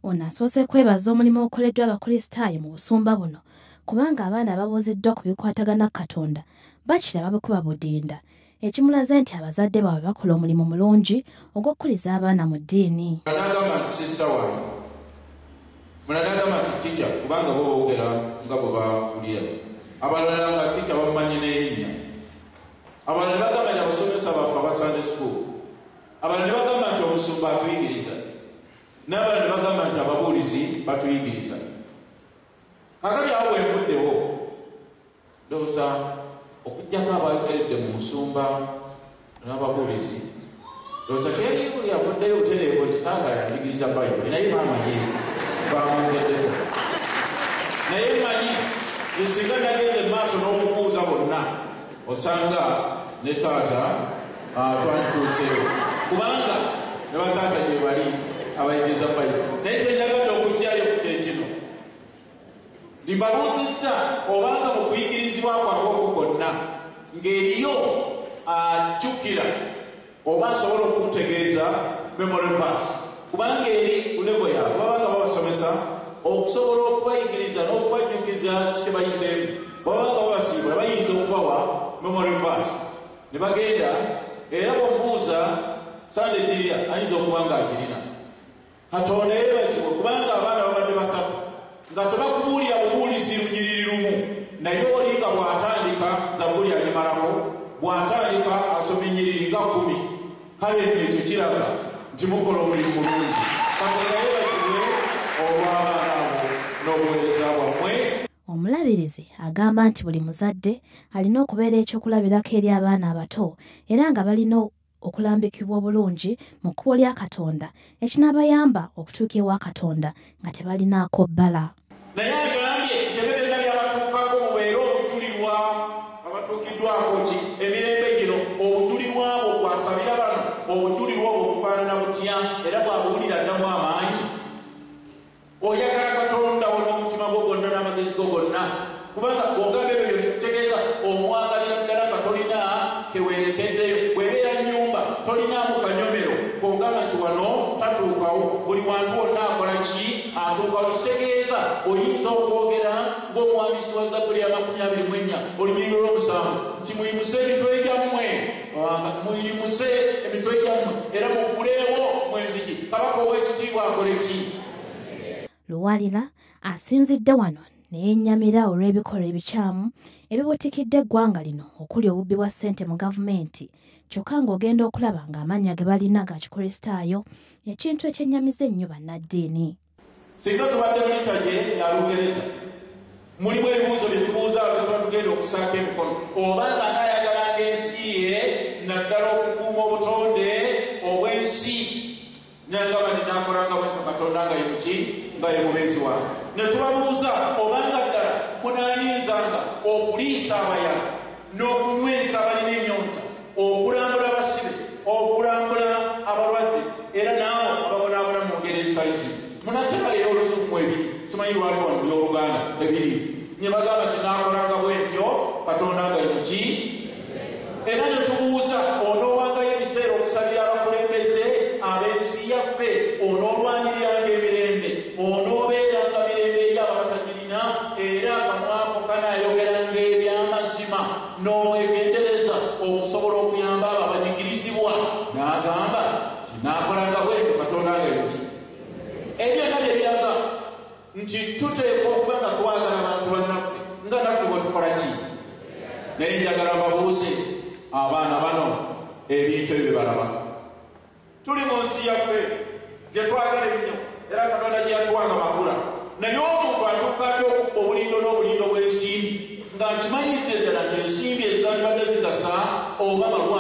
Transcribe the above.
Ono asoose kwebaza omulimu ogukoleddwa abakristaayo mu busumba buno kubanga abaana ababuuziddwa ku bikwatagana Katonda bakira babikuba budinda ekimulaze nti abazadde baabwe bakola omulimu mulungi ogw'okukuliza abaana mu ddiini. Munadagamba nti tijja kubanga bo boogera nga bwe bakulira. Abalala nga tijja bamanyi n'erinnya. Abalala ne bagamba nti abasomesa baffe aba Sunday school. Abalala ne bagamba nti omusumba atuyigiriza. N'abalala ne bagamba nti ababuulizi batuyigiriza. Kakati awo wenvuddewo ndowooza okuggyako abayogeredde mu musumba n'ababuulizi ndowooza kyeyiguli avuddeyo butereevu nti taata yanjigiriza Bayibuli naye bamanyi bamwongeddeko. Naye manyi esinga nagenze maaso n'okubuuza bonna osanga ne taata twandituuseewo kubanga ne bataata gye bali abayigiriza Bayibuli. Naye kyenjagadde okugjayo kyekino nti mbabuuzizza obanga mu kuyigirizibwa kwabwe okwo kwonna ng'eriyo ajjukira oba asobola okutegeeza memory verse kubanga eri ku levo yaabwe babanga babasomesa okusobola okubayigiriza n'okubajjukiza kye bayiseemu babanga babasiibula bayinza okubawa memory verse ne bagenda era bw'omubuuza Sunday Diria ayinza okuba ng'agirina. Katonda yeebazibwe kubanga abaana babadde basatu nga tebakubuulira bubuulizi lunyiriri lumu naye oli nga bw'atandika Zabbuli agimalako bw'atandika asoma ennyiriri nga 10 kale ekyo kiraga nti mukola omulimu mulungi. Katonda yeebazibwe olw'abaana abo n'obuweereza bwammwe. Omulabirizi agamba nti buli muzadde alina okubeera ekyokulabirako eri abaana abato era nga balina okulambikibwa obulungi mu kkubo lya Katonda ekinaabayamba okutuuka ewa Katonda nga tebalinaako bbala. Naye agambye nti ebyo byonna byabatuukako mubeere obujulirwa abatuukiddwako ki emirembe gino obujulirwa bwo bwasabira bano obujulirwa obwo bufaanana butya era bwabuwulira ddamu amaanyi. Oyagala Katonda wo n'omutima gwo gwonna n'amagezi go gonna kubanga bw'ogamba ebyo bitegeeza omwagalira ddala nga tolina keweerekeddeyo bw'ebeera nnyumba tolinaamu kanyomero k'ogamba nti wano tatuukawo buli wantu wonna akola ki atuukawo. Kitegeeza oyinza okwogera ng'omuwandiisi wa Zabbuli ya 24 olunyiriri olw'omusanvu nti muyimuse emitwe gyammwe muyimuse emitwe gyammwe era mugguleewo mwenzigi kabaka ow'ekitiibwa akole ki. Luwalira asinzidde wano neyennyamira olw'ebikolwa ebikyamu ebibutikidde eggwanga lino okuli obubbi bwa ssente mu gavumenti kyokka ng'ogenda okulaba ng'amannya ge balina ga kikristaayo ekintu ekyennyamiza ennyo bannaddiini. Singa tubadde mu litage ya Lungereza mulimu ebibuuzo bye tubuuza abo tuba tugenda okusaako emikono obanga anaayagalanga ensi ye naddala okukuuma obutonde obw'ensi nyangaba ninaakolanga bwentyo Katonda nga yemuki nga ye mubeezi waabwe. Ne tubabuuza obanga ddala munaayinzanga okuliisa abayala n'okunywesa abalina ennyonta okulambula abasibe okulambula abalwadde era naawe ababonaabona mu ngeri ezitalizimu munatera era olusuku ebiri simanyi lwaki wano by'Oluganda ebiri nye bagamba nti naakolanga bwentyo Katonda nga yemuki. Era ne tubuuza onoowangayo ebiseera okusabira abakulembeze ab'ensi yaffe onoolwaniriranga emirembe onoobeeranga mirembe eri ababatagirina era akamwako kanaayogeranga eby'amazima n'owegendereza okusobola okuyamba abo abanyigirizibwa. N'agamba nti naakolanga bwetyo Katonda nga yemuki. Ebyo nga bye biraga nti tuteekwa okuba nga twagala abantu bannaffe nga naffe bwe tukola ki. Naye njagala mbabuuze abaana bano ebintu ebyo balaba. Tuli mu nsi yaffe gye twagala ennyo era Katonda gye yatuwanga makula naye omuntu atuuka atya okubba obulindo n'obulindo bw'ensimbi nga nkimanyidde ddala nti ensimbi ezandibadde zigasa oba malwa